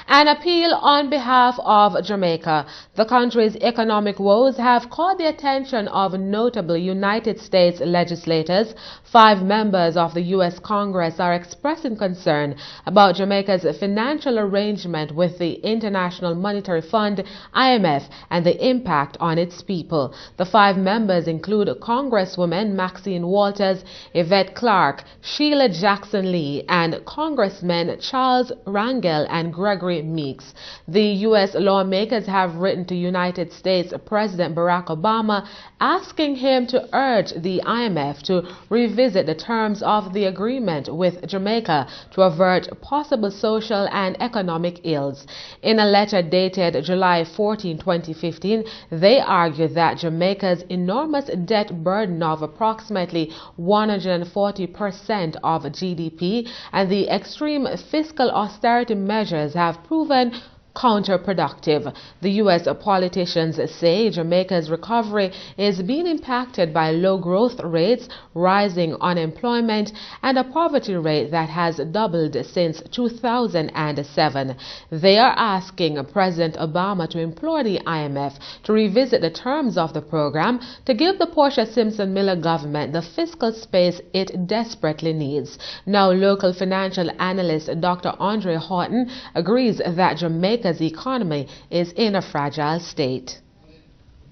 An appeal on behalf of Jamaica. The country's economic woes have caught the attention of notable United States legislators. 5 members of the U.S. Congress are expressing concern about Jamaica's financial arrangement with the International Monetary Fund, IMF, and the impact on its people. The 5 members include Congresswomen Maxine Walters, Yvette Clarke, Sheila Jackson Lee, and Congressmen Charles Rangel and Gregory Meeks. The U.S. lawmakers have written to United States President Barack Obama asking him to urge the IMF to revisit the terms of the agreement with Jamaica to avert possible social and economic ills. In a letter dated July 14, 2015, they argue that Jamaica's enormous debt burden of approximately 140% of GDP and the extreme fiscal austerity measures have proven counterproductive. The U.S. politicians say Jamaica's recovery is being impacted by low growth rates, rising unemployment, and a poverty rate that has doubled since 2007. They are asking President Obama to implore the IMF to revisit the terms of the program to give the Portia Simpson Miller government the fiscal space it desperately needs. Now, local financial analyst Dr. Andre Horton agrees that Jamaica's economy is in a fragile state.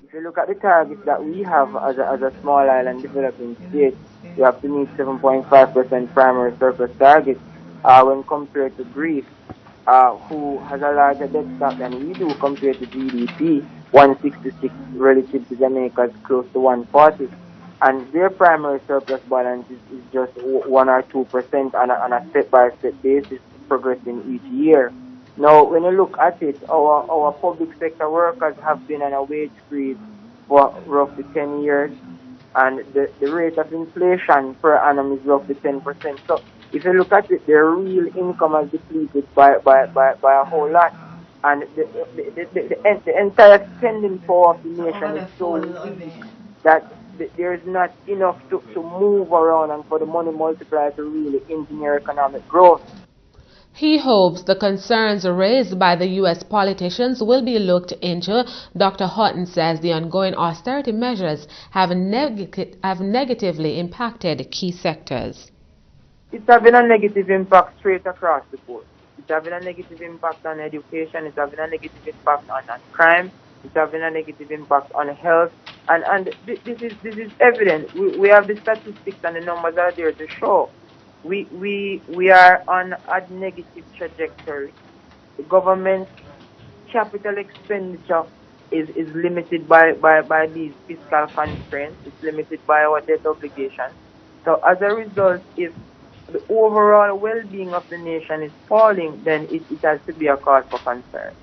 If you look at the targets that we have as a small island developing state, we have to meet 7.5% primary surplus target when compared to Greece, who has a larger debt stock than we do compared to GDP, 166 relative to Jamaica's close to 140. And their primary surplus balance is just 1 or 2% on a step-by-step basis, progressing each year. Now, when you look at it, our public sector workers have been on a wage freeze for roughly 10 years, and the rate of inflation per annum is roughly 10%. So, if you look at it, their real income has depleted by a whole lot, and the entire spending power of the nation is so weak that there is not enough to move around and for the money multiplier to really engineer economic growth. He hopes the concerns raised by the U.S. politicians will be looked into. Dr. Hutton says the ongoing austerity measures have negatively impacted key sectors. It's having a negative impact straight across the board. It's having a negative impact on education. It's having a negative impact on crime. It's having a negative impact on health. And this is evident. We have the statistics and the numbers are there to show. We are on a negative trajectory. The government capital expenditure is limited by these fiscal constraints. It's limited by our debt obligations. So as a result, if the overall well-being of the nation is falling, then it has to be a cause for concern.